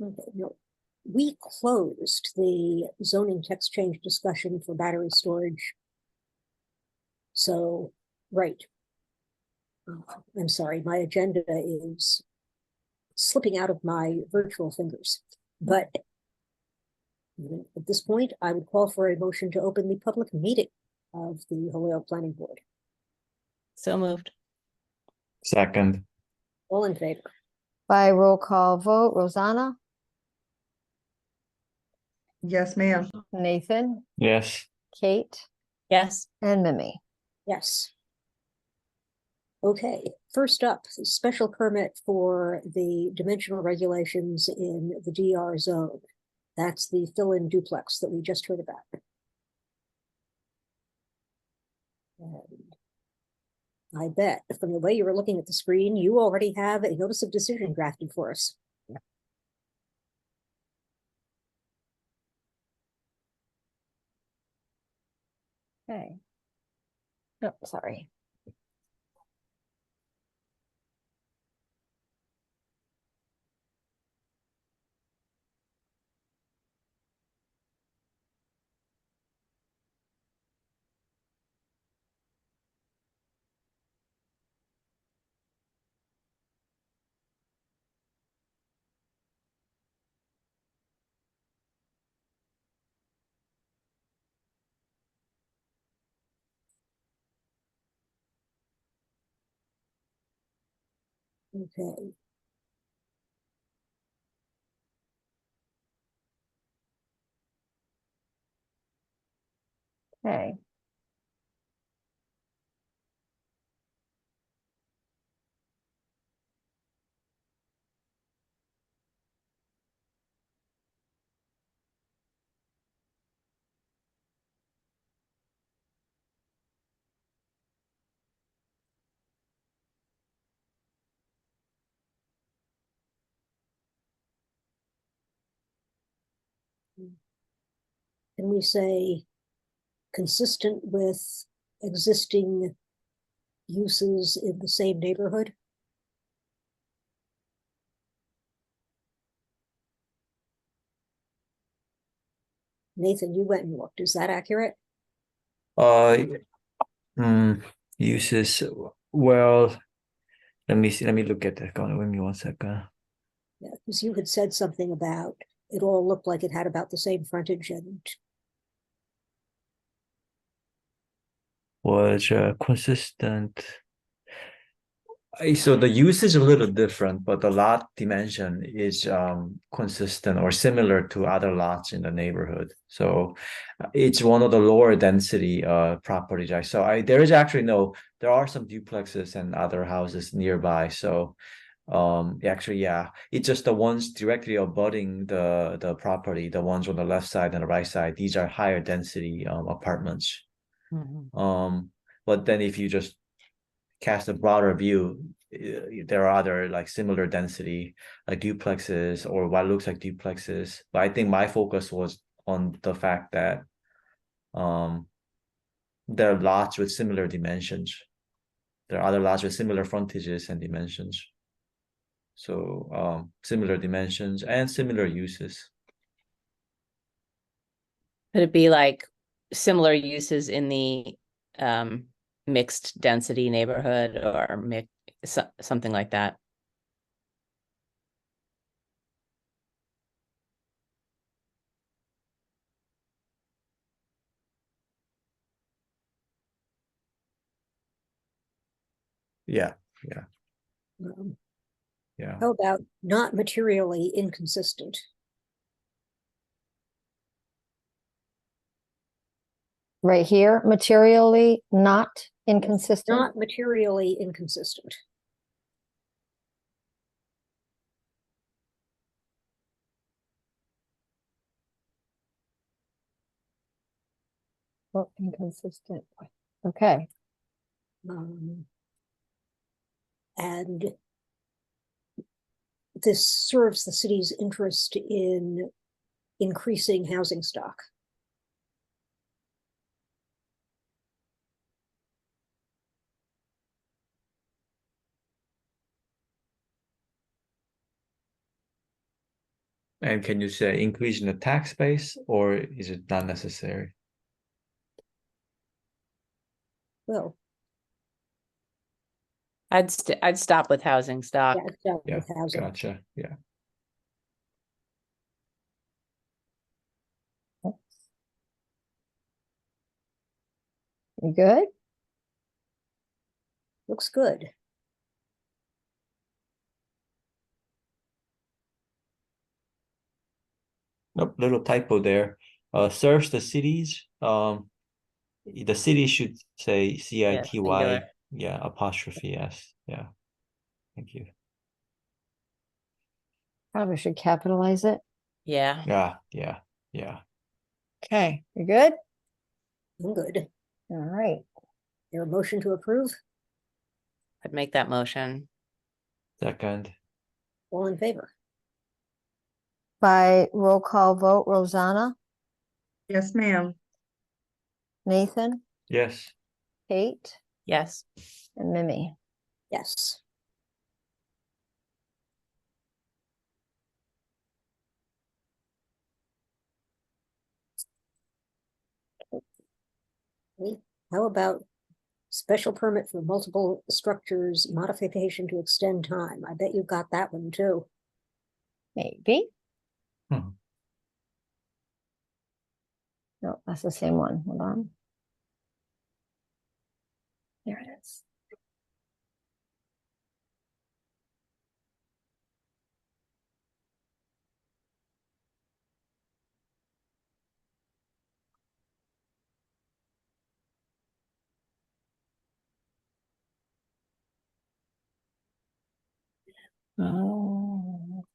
Okay, no. We closed the zoning text change discussion for battery storage. So, right. I'm sorry, my agenda is slipping out of my virtual fingers. But at this point, I would call for a motion to open the public meeting of the Holyoke Planning Board. So moved. Second. All in favor? By roll call vote, Rosanna, Yes, ma'am. Nathan, Yes. Kate, Yes. and Mimi. Yes. Okay, first up, the special permit for the dimensional regulations in the DR zone. That's the fill-in duplex that we just heard about. And I bet from the way you were looking at the screen, you already have a notice of decision drafted for us. Okay. Oh, sorry. Okay. Okay. Can we say consistent with existing uses in the same neighborhood? Nathan, you went and looked. Is that accurate? Uh, Uses. Well, let me see. Let me look at that. Go on with me 1 second. Yeah, because you had said something about it all looked like it had about the same frontage and Was consistent. So the use is a little different, but the lot dimension is consistent or similar to other lots in the neighborhood. So it's one of the lower density properties. There is actually there are some duplexes and other houses nearby. So actually, yeah, it's just the ones directly abutting the property, the ones on the left side and the right side. These are higher density apartments. But then if you just cast a broader view, there are other like similar density like duplexes or what looks like duplexes. But I think my focus was on the fact that there are lots with similar dimensions. There are other lots with similar frontages and dimensions. So similar dimensions and similar uses. Could it be like similar uses in the mixed density neighborhood or something like that? Yeah. how about not materially inconsistent? Right here, materially not inconsistent. Not materially inconsistent. Well, inconsistent. Okay. And this serves the city's interest in increasing housing stock. And can you say increase in the tax base, or is it not necessary? Well, I'd stop with housing stock. yeah, it's Yeah, with housing. gotcha. Yeah. You good? Looks good. Nope, little typo there. Serves the cities. The city should say CITY. singular. Yeah, apostrophe S. Yeah. Thank you. Probably should capitalize it. Yeah, Yeah. Okay, you good? I'm good. All right. There a motion to approve? I'd make that motion. Second. All in favor? By roll call vote, Rosanna, Yes, ma'am. Nathan, Yes. Kate, Yes. and Mimi. Yes. Okay, how about special permit for multiple structures, modification to extend time? I bet you got that one too. Maybe. Hmm. No, that's the same one. Hold on. There it is. Oh.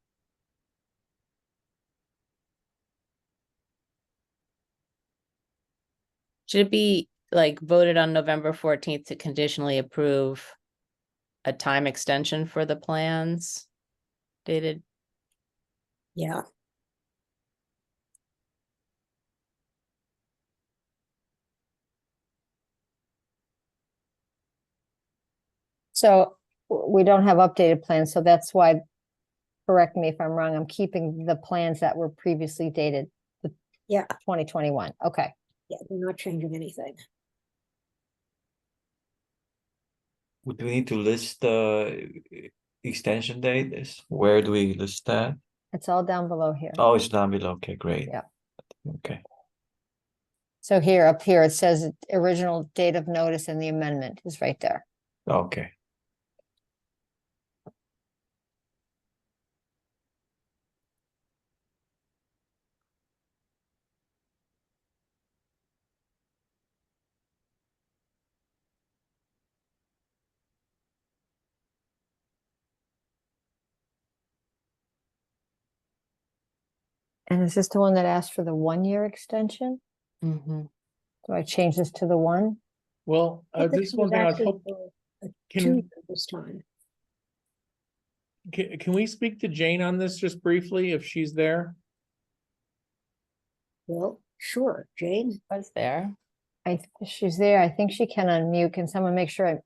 Should it be like voted on November 14th to conditionally approve a time extension for the plans dated? Yeah, So we don't have updated plans, so that's why, correct me if I'm wrong, I'm keeping the plans that were previously dated yeah, 2021. Okay. yeah, we're not changing anything. Do we need to list the extension date? Where do we list that? It's all down below here. Oh, it's down below. Okay, great. Yeah. Okay. So here, up here, it says original date of notice and the amendment is right there. Okay. And is this the one that asked for the 1-year extension? Mm-hmm. Do I change this to the 1? Well, I think this it one was thing I was actually hoping, for a Can- 2 this time. can we speak to Jane on this just briefly, if she's there? Well, sure, Jane. Was there? She's there. I think she can unmute. Can someone make sure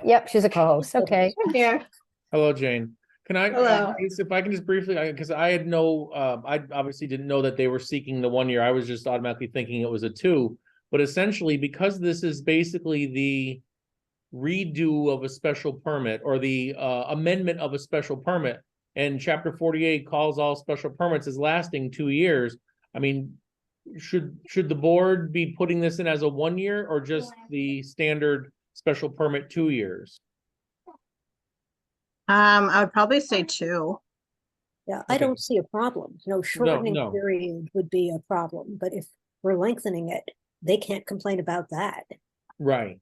yep, she's a co-host. Okay. Here. Hello, Jane. Can I, Hello. if I can just briefly, because I had no, I obviously didn't know that they were seeking the 1 year. I was just automatically thinking it was a 2. But essentially, because this is basically the redo of a special permit or the amendment of a special permit, and chapter 48 calls all special permits as lasting 2 years. I mean, should the board be putting this in as a 1 year or just the standard special permit 2 years? I would probably say 2. Yeah, I Okay. don't see a problem. No shortening no. period would be a problem, but if we're lengthening it, they can't complain about that. Right.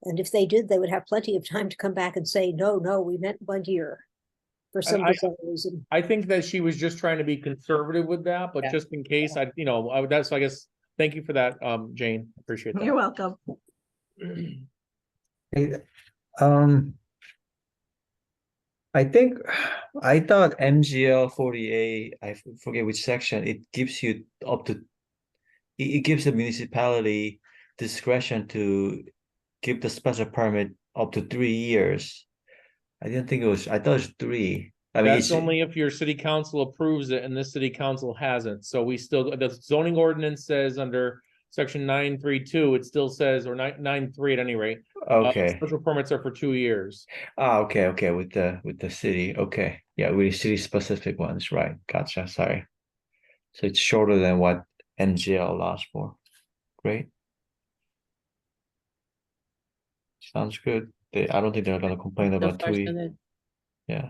And if they did, they would have plenty of time to come back and say, no, we meant 1 year for some I- bizarre reason. I think that she was just trying to be conservative with that, but Yeah. just in case, that's, I guess, thank you for that, Jane, appreciate You're that. welcome. Hey, I think I thought MGL 48, I forget which section, it gives you up to it gives the municipality discretion to give the special permit up to 3 years. I didn't think it was, I thought it was 3. I mean, That's it's, only if your city council approves it and this city council hasn't. So we still, the zoning ordinance says under section 932, it still says, or 993 at any rate. okay. Special permits are for 2 years. Okay, with the city, okay, yeah, with the city specific ones, right, gotcha, sorry. So it's shorter than what MGL allows for, great. Sounds good, I don't think they're gonna complain So about far, so 2 good. yeah.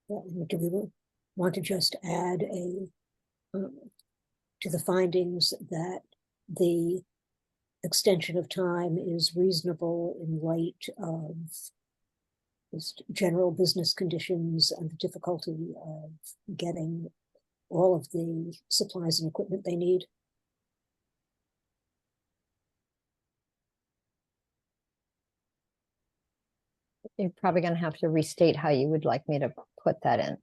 Do we want to just add to the findings that the extension of time is reasonable in light of just general business conditions and the difficulty of getting all of the supplies and equipment they need? You're probably gonna have to restate how you would like me to put that in.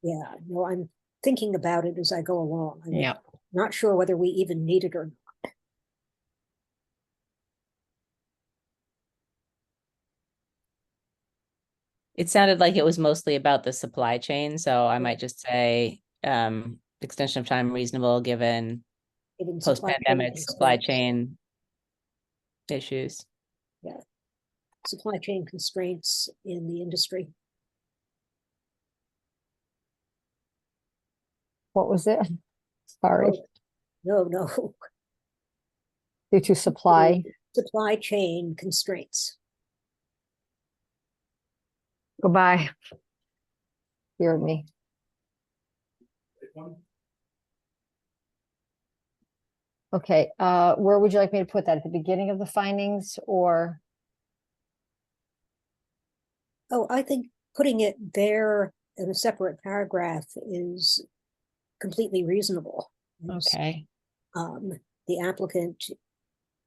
Yeah, no, I'm thinking about it as I go along. I'm Yeah. not sure whether we even need it or not. It sounded like it was mostly about the supply chain, so I might just say, extension of time reasonable given Given supply chain post-pandemic supply constraints. chain issues. Supply chain constraints in the industry. What was it? Sorry, No. due to supply. Supply chain constraints. Goodbye. Hear me. Okay, where would you like me to put that? At the beginning of the findings or? Oh, I think putting it there in a separate paragraph is completely reasonable. It's, Okay. The applicant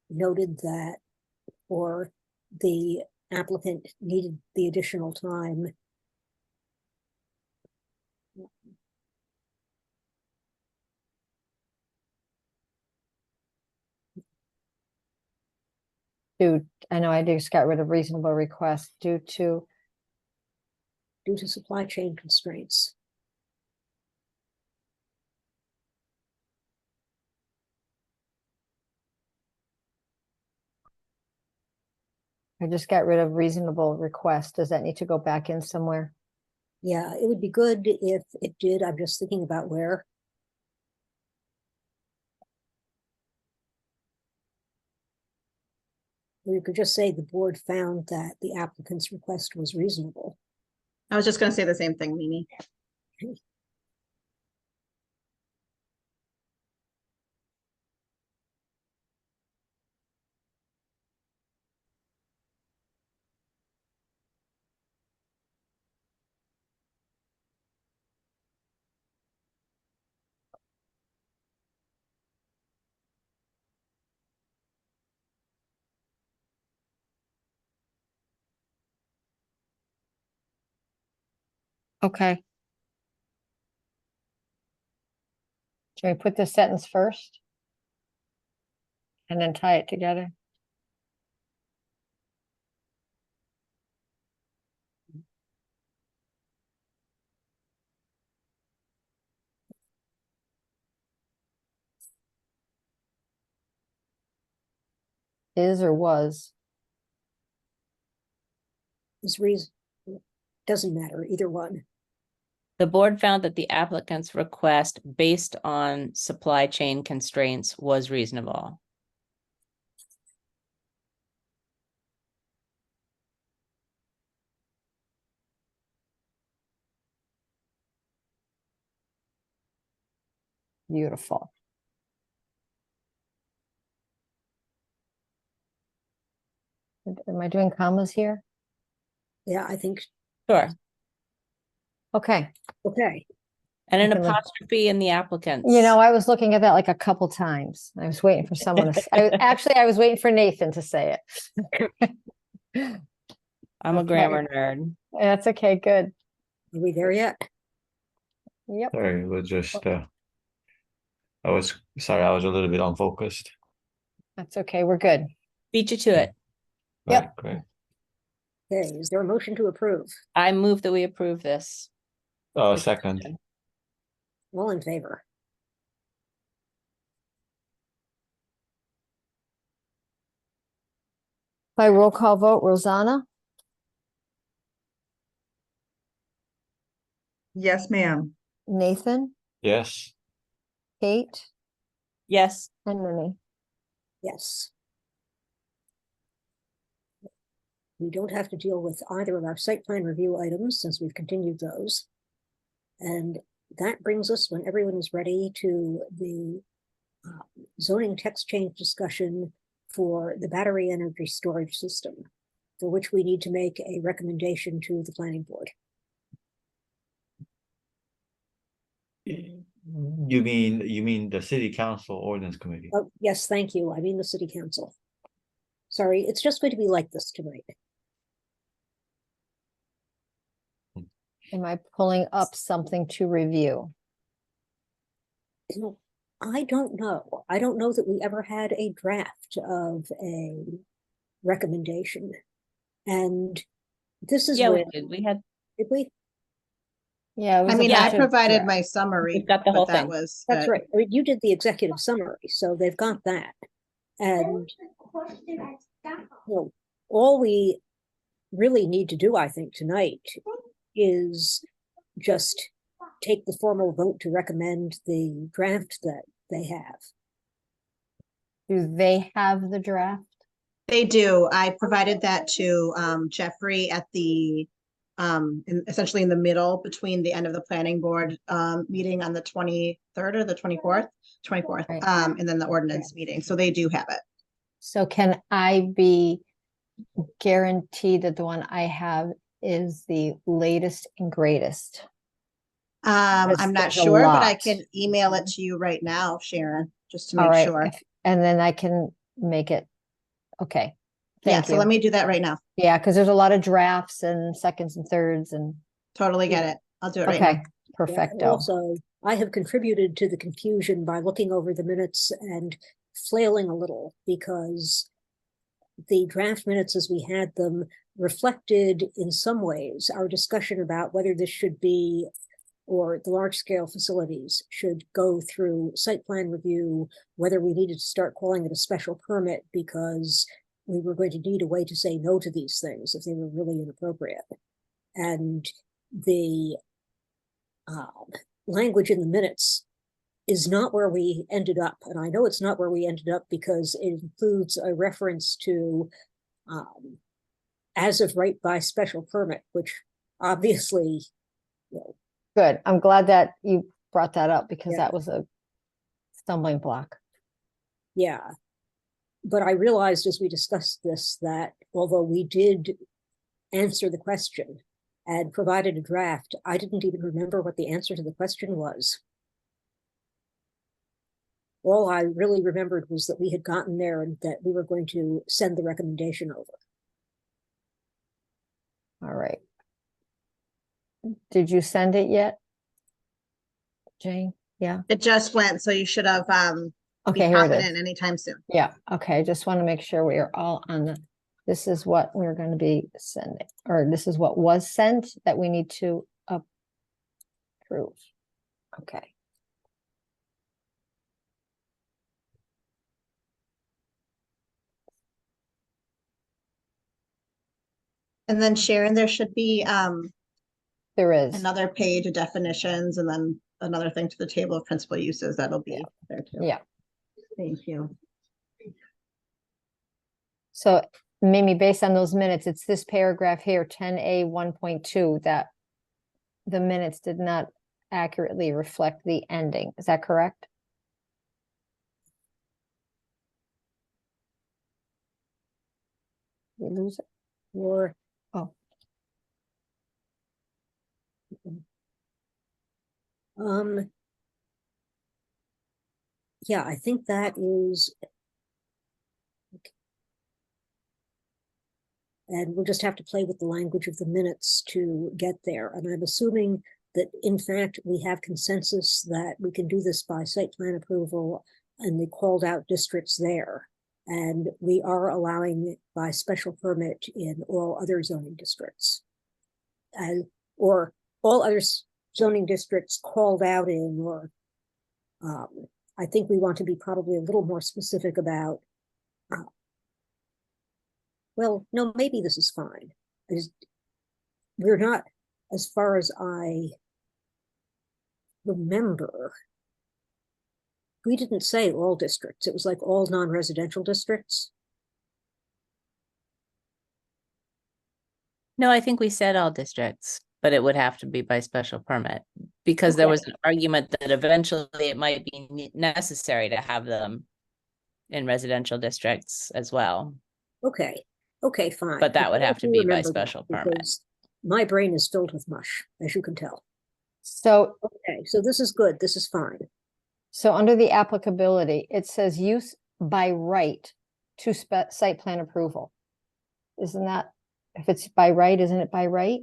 noted that, or the applicant needed the additional time. I know I just got rid of reasonable request due to, Due to supply chain constraints. I just got rid of reasonable request. Does that need to go back in somewhere? Yeah, it would be good if it did. I'm just thinking about where. Or you could just say the board found that the applicant's request was reasonable. I was just gonna say the same thing, Mimi. Okay. Should we put this sentence first? And then tie it together? Is or was? Is reason, doesn't matter, either one. The board found that the applicant's request based on supply chain constraints was reasonable. Beautiful. Am I doing commas here? Yeah, I think, Sure. Okay. okay. And an Okay, look. apostrophe in the applicant's. You know, I was looking at that like a couple times. I was waiting for someone to, I was waiting for Nathan to say it. I'm a Okay. grammar nerd. That's okay, good. Are we there yet? Yep. Sorry, we'll just I was sorry, I was a little bit unfocused. That's okay, we're good. Beat you to it. Yep. Right, great. Okay, is there a motion to approve? I move that we approve this. Second, All in favor? By roll call vote, Rosanna, Yes, ma'am. Nathan, yes. Kate, Yes, and Minnie. Yes. We don't have to deal with either of our site plan review items since we've continued those. And that brings us, when everyone is ready, to the zoning text change discussion for the battery energy storage system, for which we need to make a recommendation to the planning board. You mean the city council ordinance committee? Oh, yes, thank you. I mean the city council. Sorry, it's just going to be like this tonight. Am I pulling up something to review? You know, I don't know. I don't know that we ever had a draft of a recommendation. And this is yeah, where, we did. We had, did we? Yeah. it was I a mean, bunch I of provided draft. my summary, We've got the whole but that thing. was. That's it. right. I mean, you did the executive summary, so they've got that. And you know, all we really need to do, I think, tonight is just take the formal vote to recommend the draft that they have. Do they have the draft? They do. I provided that to Jeffrey at the essentially in the middle between the end of the planning board meeting on the 23rd or the 24th, Right. and then the ordinance meeting. So they do have it. So can I be guaranteed that the one I have is the latest and greatest? Because I'm not there's a sure, but I lot. can email it to you right now, Sharon, just to All make right, sure. and then I can make it, okay. Yeah, Thank so you. let me do that right now. Yeah, because there's a lot of drafts and seconds and thirds and, Totally get it. I'll do it right now. okay, Yeah, and perfecto. also, I have contributed to the confusion by looking over the minutes and flailing a little because the draft minutes as we had them reflected in some ways our discussion about whether this should be, or the large scale facilities should go through site plan review, whether we needed to start calling it a special permit because we were going to need a way to say no to these things if they were really inappropriate. And the language in the minutes is not where we ended up. And I know it's not where we ended up because it includes a reference to as of right by special permit, which obviously, you know, Good, I'm glad that you brought that up because Yeah. that was a stumbling block. yeah. But I realized as we discussed this that although we did answer the question and provided a draft, I didn't even remember what the answer to the question was. All I really remembered was that we had gotten there and that we were going to send the recommendation over. All right. Did you send it yet? Jane? Yeah, It just went, so you should have okay, here it popping in is. anytime soon. Yeah, okay, I just want to make sure we are all on the, this is what we're going to be sending, or this is what was sent that we need to approve. Okay. And then Sharon, there should be There is. another page of definitions and then another thing to the table of principal uses. That'll be there too. Yeah, Thank you. so Mimi, based on those minutes, it's this paragraph here, 10A 1.2, that the minutes did not accurately reflect the ending. Is that correct? We lose it? Or Oh, yeah, I think that is. And we'll just have to play with the language of the minutes to get there. And I'm assuming that in fact, we have consensus that we can do this by site plan approval and the called out districts there. And we are allowing it by special permit in all other zoning districts. And, or all other zoning districts called out in, or I think we want to be probably a little more specific about, well, no, maybe this is fine. We're not, as far as I remember, we didn't say all districts. It was like all non-residential districts. No, I think we said all districts, but it would have to be by special permit. Because there Okay. was an argument that eventually it might be necessary to have them in residential districts as well. Okay, okay, fine. But that would I have to do be by remember that special permit. because my brain is filled with mush, as you can tell. So, Okay, so this is good. This is fine. so under the applicability, it says use by right to site plan approval. Isn't that, if it's by right, isn't it by right?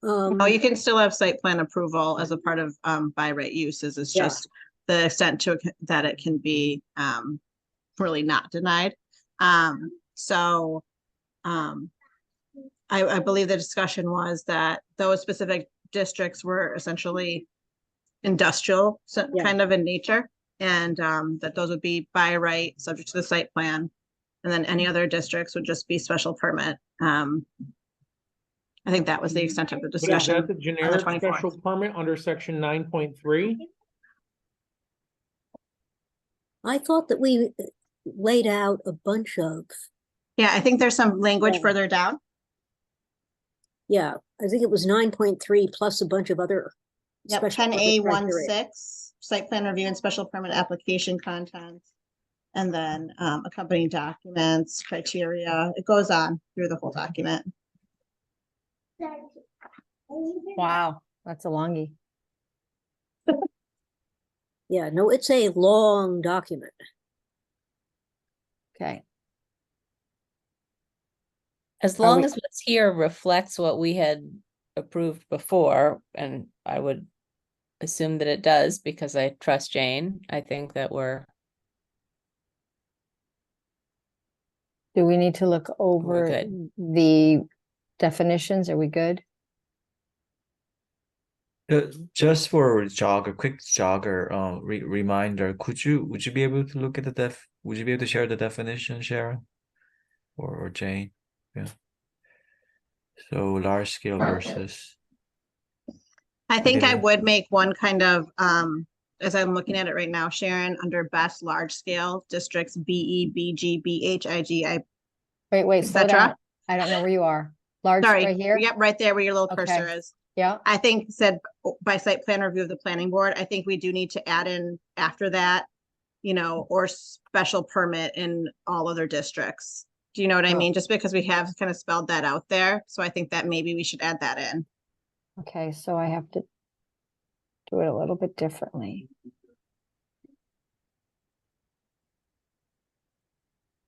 No, you can still have site plan approval as a part of by right uses. It's Yeah. just the extent to that it can be really not denied. So I believe the discussion was that those specific districts were essentially industrial, so Yeah. kind of in nature, and that those would be by right, subject to the site plan. And then any other districts would just be special permit. I think that was the extent of the But is discussion. that the generic 24th. special permit under section 9.3? I thought that we laid out a bunch of, Yeah, I think there's some language Yeah. further down. yeah, I think it was 9.3 plus a bunch of other. Yep, special permit 10A16, criteria. site plan review and special permit application content. And then accompanying documents, criteria, it goes on through the whole document. Wow, that's a longie. Yeah, no, it's a long document. Okay, As Are long we- as what's here reflects what we had approved before, and I would assume that it does because I trust Jane, I think that we're, do we need to look over good. the definitions? Are we good? Just for quick jogger, reminder, would you be able to look at would you be able to share the definition, Sharon? Or Jane? Yeah. So large scale versus, I think I Okay. would make one kind of, as I'm looking at it right now, Sharon, under best large scale districts, BE, BG, BH, IG, Wait, Et slow cetera. down. I don't know where you are. Large sorry, right here? yep, right there where your little Okay. cursor is. Yeah, I think said by site plan review of the planning board, I think we do need to add in after that, or special permit in all other districts. Do you know what I Oh. mean? Just because we have kind of spelled that out there. So I think that maybe we should add that in. okay, so I have to do it a little bit differently.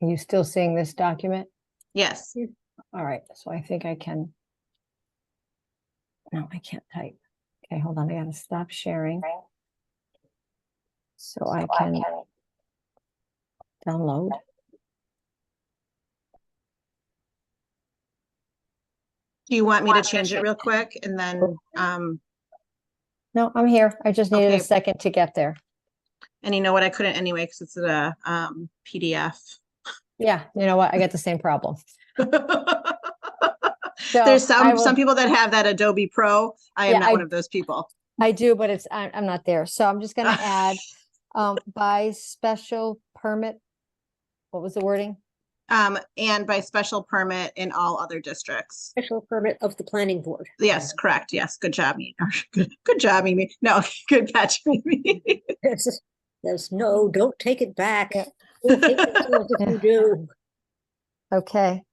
Are you still seeing this document? Yes. All right, so I think I can. No, I can't type. Okay, hold on, I gotta stop sharing. So I can download. Do you want me to change it real quick and then, No, I'm here. I just needed a Okay. second to get there. and you know what? I couldn't anyway, because it's a PDF. Yeah, you know what? I get the same problem. So There's I some will- people that have that Adobe Pro. I am Yeah, not one of those people. I do, but I'm not there. So I'm just gonna add, by special permit. What was the wording? And by special permit in all other districts. Special permit of the planning board. Yes, correct. Yes, good job, Mimi. Good job, Mimi. No, good catch, Mimi. There's no, don't take it back. Yeah. We'll take ourselves if you do. Okay.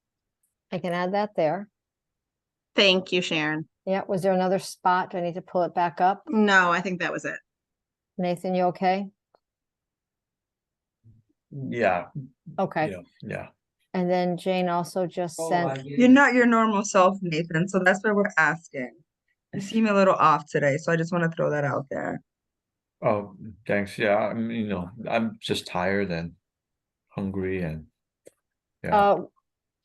I can add that there. Thank you, Sharon. Yeah, was there another spot? Do I need to pull it back up? No, I think that was it. Nathan, you okay? yeah, Okay, yeah. and then Jane also just sent, You're not your normal self, Nathan, so that's why we're asking. You seem a little off today, so I just want to throw that out there. Oh, thanks. Yeah, I'm just tired and hungry and yeah.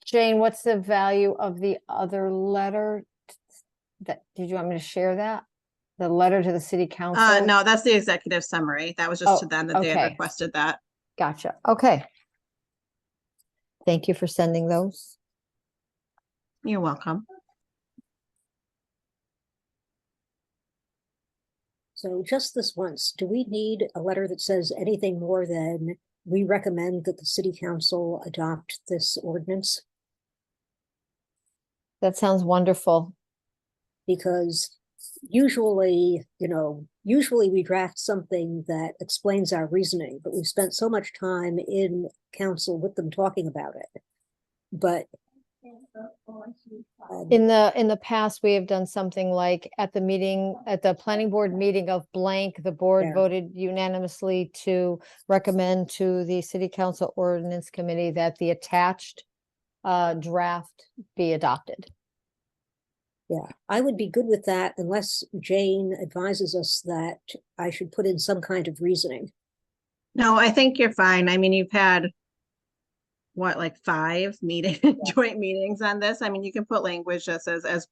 Jane, what's the value of the other letter? Did you want me to share that? The letter to the city council? No, that's the executive summary. That was just to Oh, them that they had okay. requested that. Gotcha. Okay. Thank you for sending those. You're welcome. So just this once, do we need a letter that says anything more than we recommend that the city council adopt this ordinance? That sounds wonderful. Because usually, usually we draft something that explains our reasoning, but we've spent so much time in council with them talking about it. But In the past, we have done something like at the planning board meeting of blank, the board Yeah. voted unanimously to recommend to the city council ordinance committee that the attached draft be adopted. yeah, I would be good with that unless Jane advises us that I should put in some kind of reasoning. No, I think you're fine. I mean, you've had what, like 5 joint meetings on this? I mean, you can put language just as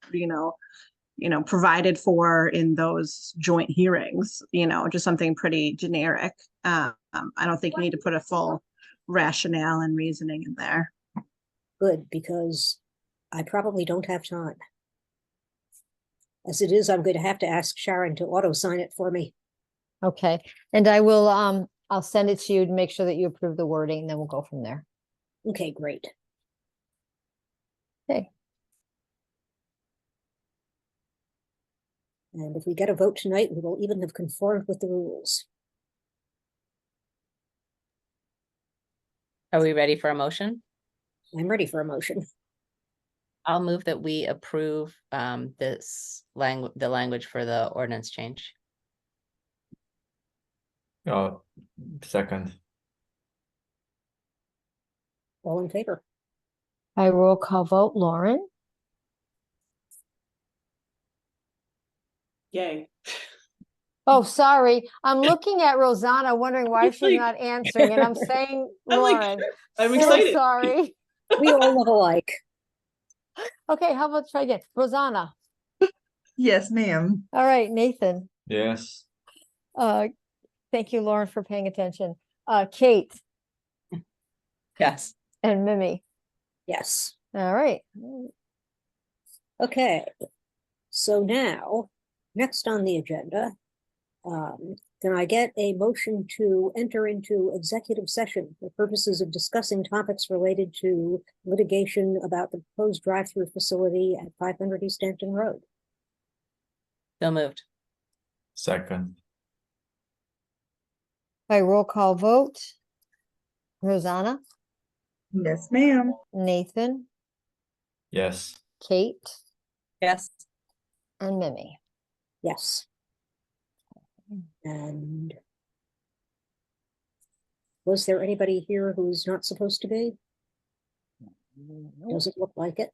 provided for in those joint hearings, just something pretty generic. I don't think you need to put a full rationale and reasoning in there. Good, because I probably don't have time. As it is, I'm going to have to ask Sharon to auto sign it for me. Okay, and I will, I'll send it to you to make sure that you approve the wording, and then we'll go from there. Okay, great. Okay. And if we get a vote tonight, we will even have conformed with the rules. Are we ready for a motion? I'm ready for a motion. I'll move that we approve this the language for the ordinance change. Second. All in favor? I roll call vote, Lauren, Yay. oh, sorry, I'm looking at Rosanna, wondering why It's she's like- not answering, and I'm saying I'm like- Lauren. I'm So excited. sorry. We all look alike. Okay, how about try again? Rosanna. Yes, ma'am. All right, Nathan. Yes. Thank you, Lauren, for paying attention. Kate Yes. and Mimi. Yes. All right. Okay. So now, next on the agenda, can I get a motion to enter into executive session for purposes of discussing topics related to litigation about the proposed drive-through facility at 500 East Hampton Road? So moved. Second. By roll call vote. Rosanna, Yes, ma'am. Nathan, Yes. Kate, Yes. and Mimi. Yes. And was there anybody here who's not supposed to be? Doesn't look like it.